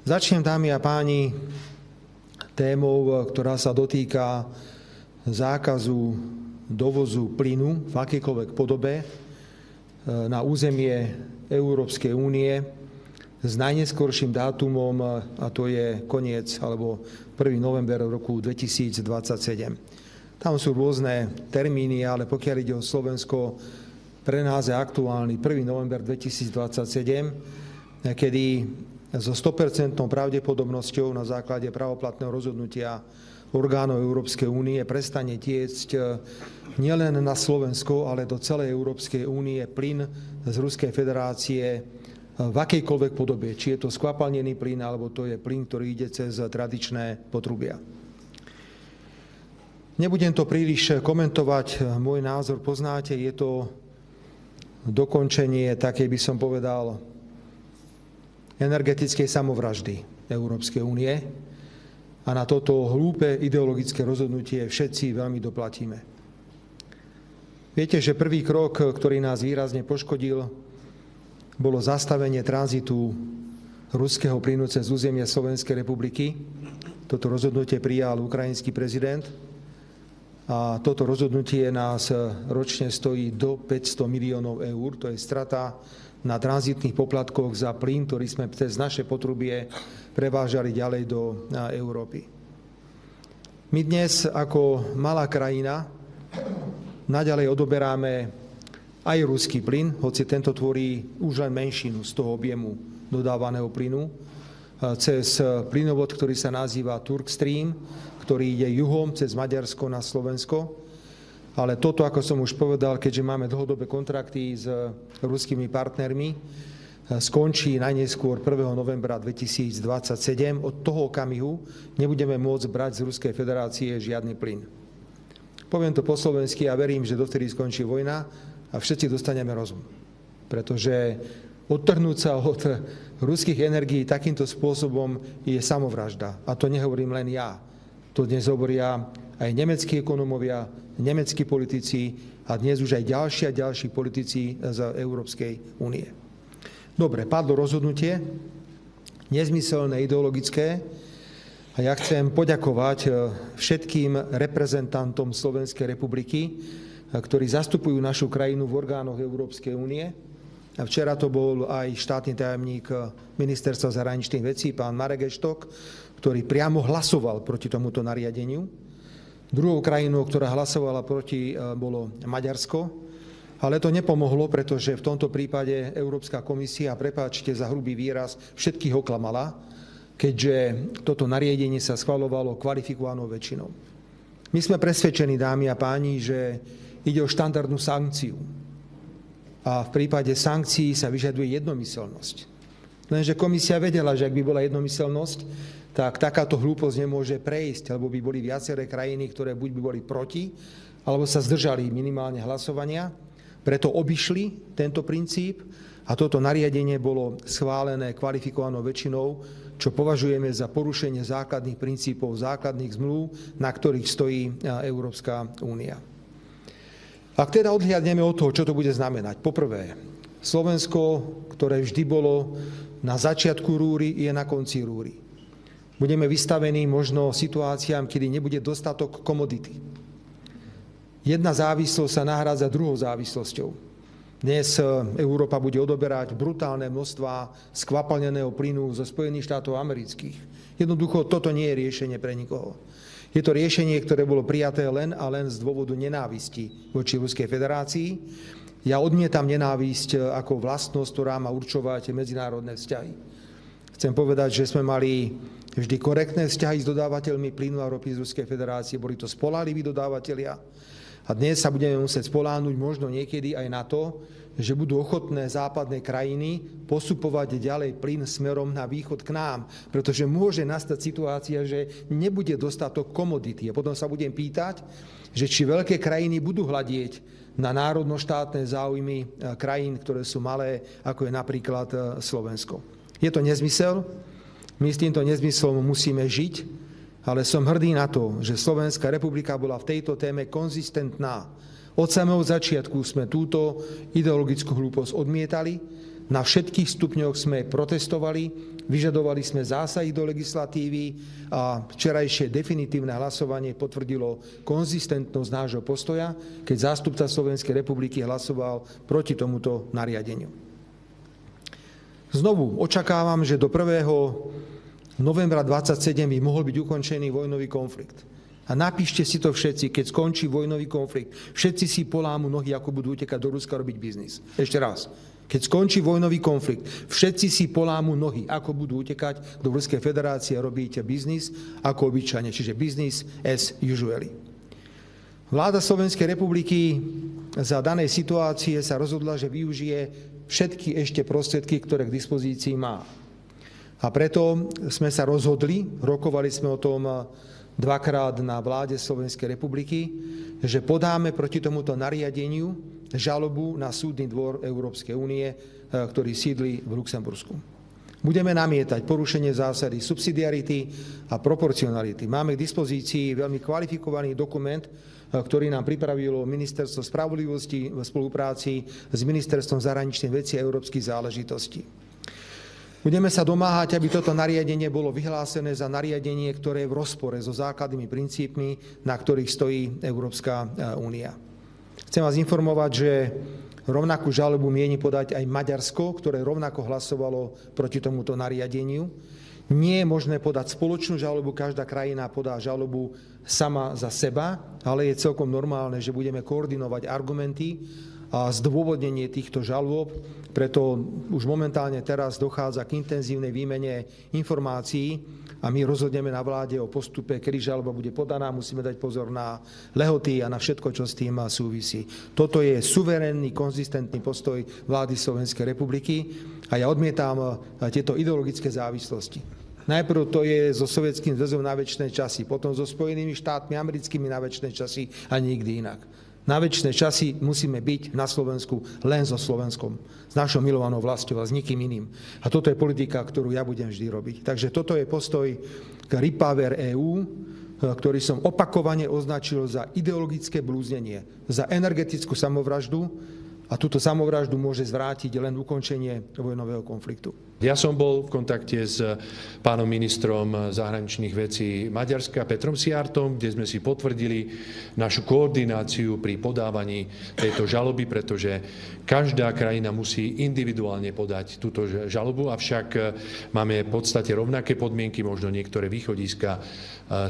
Začnem, dámy a páni, témou, ktorá sa dotýka zákazu dovozu plynu v akejkoľvek podobe na územie Európskej únie s najneskorším dátumom, a to je koniec alebo 1. november roku 2027. Tam sú rôzne termíny, ale pokiaľ ide o Slovensko, pre nás je aktuálny 1. november 2027, kedy so 100% pravdepodobnosťou na základe právoplatného rozhodnutia orgánov Európskej únie prestane tiecť nielen na Slovensko, ale do celej Európskej únie plyn z Ruskej federácie v akejkoľvek podobe. Či je to skvapalnený plyn, alebo to je plyn, ktorý ide cez tradičné potrubia. Nebudem to príliš komentovať, môj názor poznáte, je to dokončenie takej, by som povedal, energetickej samovraždy Európskej únie a na toto hlúpe ideologické rozhodnutie všetci veľmi doplatíme. Viete, že prvý krok, ktorý nás výrazne poškodil, bolo zastavenie tranzitu ruského plynu cez územie Slovenskej republiky. Toto rozhodnutie prijal ukrajinský prezident a toto rozhodnutie nás ročne stojí do 500 miliónov eur. To je strata na tranzitných poplatkoch za plyn, ktorý sme cez naše potrubie prevážali ďalej do Európy. My dnes ako malá krajina naďalej odoberáme aj ruský plyn, hoci tento tvorí už len menšinu z toho objemu dodávaného plynu, cez plynovod, ktorý sa nazýva Turkstream, ktorý ide juhom cez Maďarsko na Slovensko. Ale toto, ako som už povedal, keďže máme dlhodobé kontrakty s ruskými partnermi, skončí najneskôr 1. novembra 2027. Od toho okamihu nebudeme môcť brať z Ruskej federácie žiadny plyn. Poviem to po slovensky a verím, že dovtedy skončí vojna a všetci dostaneme rozum. Pretože odtrhnúť sa od ruských energií takýmto spôsobom je samovražda. A to nehovorím len ja. To dnes hovoria aj nemeckí ekonomovia, nemeckí politici a dnes už aj ďalší politici z Európskej únie. Dobre, padlo rozhodnutie, nezmyselné, ideologické, a ja chcem poďakovať všetkým reprezentantom Slovenskej republiky, ktorí zastupujú našu krajinu v orgánoch Európskej únie. A včera to bol aj štátny tajomník Ministerstva zahraničných vecí, pán Marek Eštok, ktorý priamo hlasoval proti tomuto nariadeniu. Druhou krajinou, ktorá hlasovala proti, bolo Maďarsko, ale to nepomohlo, pretože v tomto prípade Európska komisia, prepáčte za hrubý výraz, všetkých oklamala, keďže toto nariadenie sa schvaľovalo kvalifikovanou väčšinou. My sme presvedčení, dámy a páni, že ide o štandardnú sankciu. A v prípade sankcií sa vyžaduje jednomyseľnosť. Lenže komisia vedela, že ak by bola jednomyseľnosť, tak takáto hlúposť nemôže prejsť, lebo by boli viaceré krajiny, ktoré buď by boli proti, alebo sa zdržali minimálne hlasovania. Preto obišli tento princíp a toto nariadenie bolo schválené kvalifikovanou väčšinou, čo považujeme za porušenie základných princípov, základných zmluv, na ktorých stojí Európska únia. Ak teda odhliadneme od toho, čo to bude znamenať. Poprvé, Slovensko, ktoré vždy bolo na začiatku rúry, je na konci rúry. Budeme vystavení možno situáciám, kedy nebude dostatok komodity. Jedna závislosť sa nahrádza druhou závislosťou. Dnes Európa bude odoberať brutálne množstvá skvapalneného plynu zo Spojených štátov amerických. Jednoducho toto nie je riešenie pre nikoho. Je to riešenie, ktoré bolo prijaté len a len z dôvodu nenávisti voči Ruskej federácii. Ja odmietam nenávisť ako vlastnosť, ktorá má určovať medzinárodné vzťahy. Chcem povedať, že sme mali vždy korektné vzťahy s dodávateľmi plynu a ropy z Ruskej federácie. Boli to spoľahliví dodávateľia. A dnes sa budeme musieť spoľahnúť možno niekedy aj na to, že budú ochotné západné krajiny postupovať ďalej plyn smerom na východ k nám. Pretože môže nastať situácia, že nebude dostatok komodity. A potom sa budem pýtať, že či veľké krajiny budú hľadieť na národno-štátne záujmy krajín, ktoré sú malé, ako je napríklad Slovensko. Je to nezmysel, my s týmto nezmyslom musíme žiť, ale som hrdý na to, že Slovenská republika bola v tejto téme konzistentná. Od samého začiatku sme túto ideologickú hlúposť odmietali Na všetkých stupňoch sme protestovali, vyžadovali sme zásahy do legislatívy a včerajšie definitívne hlasovanie potvrdilo konzistentnosť nášho postoja, keď zástupca Slovenskej republiky hlasoval proti tomuto nariadeniu. Znovu očakávam, že do 1. novembra 27 by mohol byť ukončený vojnový konflikt. A napíšte si to všetci, keď skončí vojnový konflikt, všetci si polámu nohy, ako budú utekať do Ruska robiť biznis. Ešte raz. Keď skončí vojnový konflikt, všetci si polámu nohy, ako budú utekať do Ruskej federácie a robiť biznis ako obyčajne, čiže business as usually. Vláda Slovenskej republiky za danej situácie sa rozhodla, že využije všetky ešte prostriedky, ktoré k dispozícii má. A preto sme sa rozhodli, rokovali sme o tom dvakrát na vláde Slovenskej republiky, že podáme proti tomuto nariadeniu žalobu na Súdny dvor Európskej únie, ktorý sídli v Luxembursku. Budeme namietať porušenie zásady subsidiarity a proporcionality. Máme k dispozícii veľmi kvalifikovaný dokument, ktorý nám pripravilo Ministerstvo spravodlivosti v spolupráci s Ministerstvom zahraničných vecí a európskych záležitostí. Budeme sa domáhať, aby toto nariadenie bolo vyhlásené za nariadenie, ktoré je v rozpore so základnými princípmi, na ktorých stojí Európska únia. Chcem vás informovať, že rovnakú žalobu mieni podať aj Maďarsko, ktoré rovnako hlasovalo proti tomuto nariadeniu. Nie je možné podať spoločnú žalobu, každá krajina podá žalobu sama za seba, ale je celkom normálne, že budeme koordinovať argumenty a zdôvodnenie týchto žalôb, preto už momentálne teraz dochádza k intenzívnej výmene informácií a my rozhodneme na vláde o postupe, kedy žaloba bude podaná, musíme dať pozor na lehoty a na všetko, čo s tým súvisí. Toto je suverénny, konzistentný postoj vlády Slovenskej republiky a ja odmietam tieto ideologické závislosti. Najprv to je so Sovietským zväzom na večné časy, potom so Spojenými štátmi americkými na večné časy a nikdy inak. Na večné časy musíme byť na Slovensku len so Slovenskom, s našou milovanou vlastou a s nikým iným. A toto je politika, ktorú ja budem vždy robiť. Takže toto je postoj k Repower EU, ktorý som opakovane označil za ideologické blúznenie, za energetickú samovraždu a túto samovraždu môže zvrátiť len ukončenie vojnového konfliktu. Ja som bol v kontakte s pánom ministrom zahraničných vecí Maďarska Petrom Siartom, kde sme si potvrdili našu koordináciu pri podávaní tejto žaloby, pretože každá krajina musí individuálne podať túto žalobu, avšak máme v podstate rovnaké podmienky, možno niektoré východiska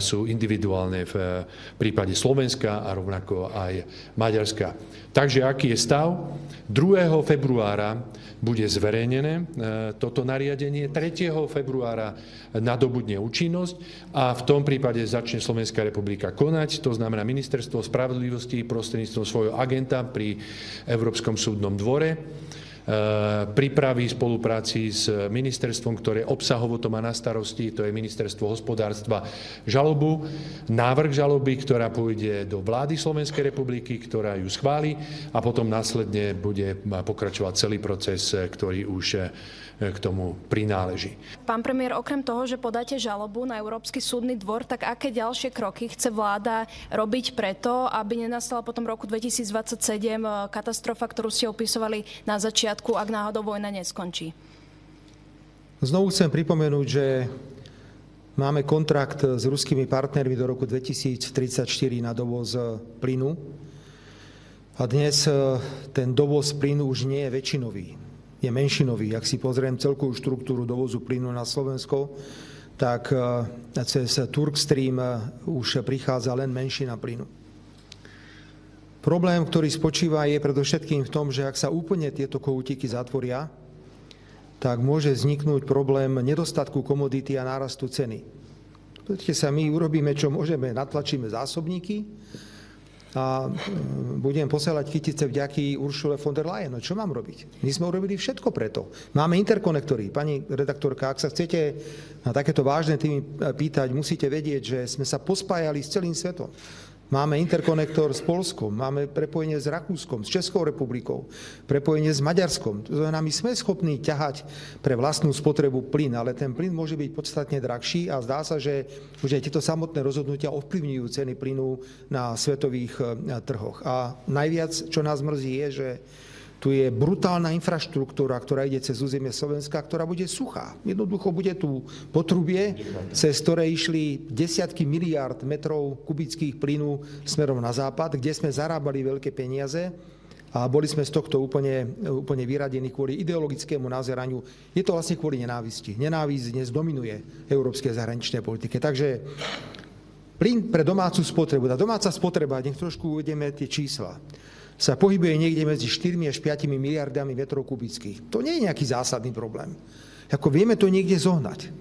sú individuálne v prípade Slovenska a rovnako aj Maďarska. Takže aký je stav? 2. februára bude zverejnené toto nariadenie, 3. februára nadobudne účinnosť a v tom prípade začne Slovenská republika konať, to znamená Ministerstvo spravodlivosti prostredníctvom svojho agenta pri Európskom súdnom dvore pripraví v spolupráci s ministerstvom, ktoré obsahovo to má na starosti, to je Ministerstvo hospodárstva, žalobu, návrh žaloby, ktorá pôjde do vlády Slovenskej republiky, ktorá ju schváli a potom následne bude pokračovať celý proces, ktorý už k tomu prináleží. Pán premiér, okrem toho, že podáte žalobu na Európsky súdny dvor, tak aké ďalšie kroky chce vláda robiť preto, aby nenastala potom roku 2027 katastrofa, ktorú ste opisovali na začiatku, ak náhodou vojna neskončí? Znovu chcem pripomenúť, že máme kontrakt s ruskými partnermi do roku 2034 na dovoz plynu a dnes ten dovoz plynu už nie je väčšinový. Je menšinový. Ak si pozriem celkovú štruktúru dovozu plynu na Slovensko, tak cez Turkstream už prichádza len menšina plynu. Problém, ktorý spočíva, je predovšetkým v tom, že ak sa úplne tieto kohútiky zatvoria, tak môže vzniknúť problém nedostatku komodity a nárastu ceny. Poďte sa, my urobíme, čo môžeme, natlačíme zásobníky a budem posielať kytice vďaky Ursule von der Leyen. No čo mám robiť? My sme urobili všetko preto. Máme interkonektory. Pani redaktorka, ak sa chcete na takéto vážne témy pýtať, musíte vedieť, že sme sa pospájali s celým svetom. Máme interkonektor s Poľskom, máme prepojenie s Rakúskom, s Českou republikou, prepojenie s Maďarskom. To znamená, my sme schopní ťahať pre vlastnú spotrebu plyn, ale ten plyn môže byť podstatne drahší a zdá sa, že už aj tieto samotné rozhodnutia ovplyvňujú ceny plynu na svetových trhoch. A najviac, čo nás mrzí, je, že Tu je brutálna infraštruktúra, ktorá ide cez územie Slovenska, ktorá bude suchá. Jednoducho bude tu potrubie, cez ktoré išli desiatky miliárd metrov kubických plynu smerom na západ, kde sme zarábali veľké peniaze a boli sme z tohto úplne vyradení kvôli ideologickému nazeraniu. Je to vlastne kvôli nenávisti. Nenávisť dnes dominuje európskej zahraničnej politike. Takže plyn pre domácu spotrebu. Tá domáca spotreba, nech trošku uvedeme tie čísla, sa pohybuje niekde medzi 4 až 5 miliardami metrov kubických. To nie je nejaký zásadný problém. Ako vieme to niekde zohnať.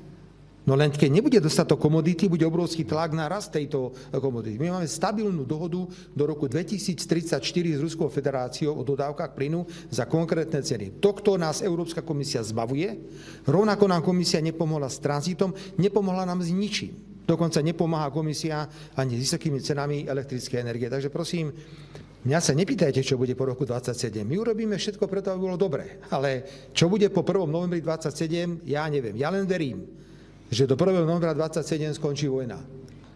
No len keď nebude dostatok komodity, bude obrovský tlak na rast tejto komodity. My máme stabilnú dohodu do roku 2034 s Ruskou federáciou o dodávkach plynu za konkrétne ceny. Tohto nás Európska komisia zbavuje. Rovnako nám komisia nepomohla s tranzitom, nepomohla nám s ničím. Dokonca nepomáha komisia ani s vysokými cenami elektrickej energie. Takže prosím, mňa sa nepýtajte, čo bude po roku 27. My urobíme všetko preto, aby bolo dobre. Ale čo bude po 1. novembri 27, ja neviem. Ja len verím, že do 1. novembra 27 skončí vojna.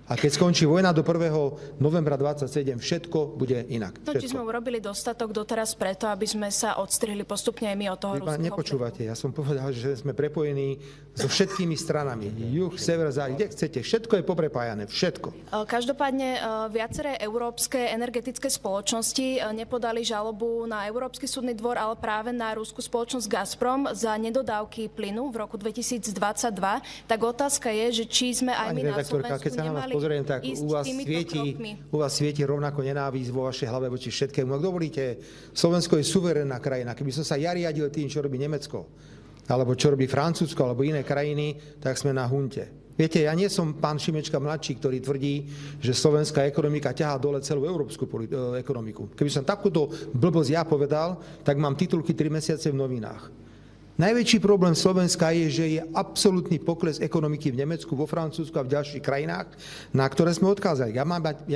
A keď skončí vojna do 1. novembra 27, všetko bude inak. No, či sme urobili dostatok doteraz preto, aby sme sa odstrihli postupne aj my od toho ruského. Nepočúvate, ja som povedal, že sme prepojení so všetkými stranami. Juh, sever, západ, kde chcete. Všetko je poprepájané, všetko. Každopádne viaceré európske energetické spoločnosti nepodali žalobu na Európsky súdny dvor, ale práve na ruskú spoločnosť Gazprom za nedodávky plynu v roku 2022. Tak otázka je, že či sme aj my na Slovensku nemali pozriem, tak u vás svieti rovnako nenávisť vo vašej hlave voči všetkému. Ak dovolíte, Slovensko je suverénna krajina. Keby som sa ja riadil tým, čo robí Nemecko, alebo čo robí Francúzsko, alebo iné krajiny, tak sme na hunte. Viete, ja nie som pán Šimečka mladší, ktorý tvrdí, že slovenská ekonomika ťahá dole celú európsku ekonomiku. Keby som takúto blbosť ja povedal, tak mám titulky 3 mesiace v novinách. Najväčší problém Slovenska je, že je absolútny pokles ekonomiky v Nemecku, vo Francúzsku a v ďalších krajinách, na ktoré sme odkázali. Ja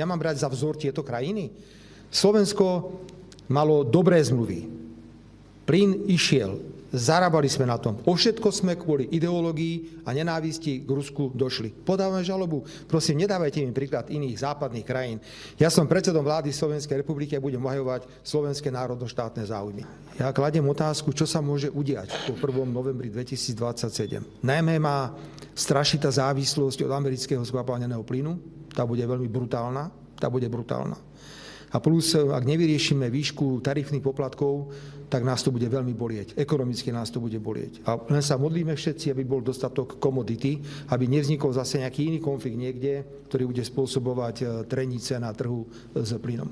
mám brať za vzor tieto krajiny. Slovensko malo dobré zmluvy. Plyn išiel. Zarábali sme na tom. O všetko sme kvôli ideológii a nenávisti k Rusku došli. Podávame žalobu. Prosím, nedávajte mi príklad iných západných krajín. Ja som predsedom vlády Slovenskej republiky a budem obhajovať slovenské národno-štátne záujmy. Ja kladiem otázku, čo sa môže udiať po 1. novembri 2027. Najmä má strašiť tá závislosť od amerického skvapalneného plynu. Tá bude veľmi brutálna. A plus, ak nevyriešime výšku tarifných poplatkov, tak nás to bude veľmi bolieť. Ekonomicky nás to bude bolieť. A len sa modlíme všetci, aby bol dostatok komodity, aby nevznikol zase nejaký iný konflikt niekde, ktorý bude spôsobovať trenice na trhu s plynom.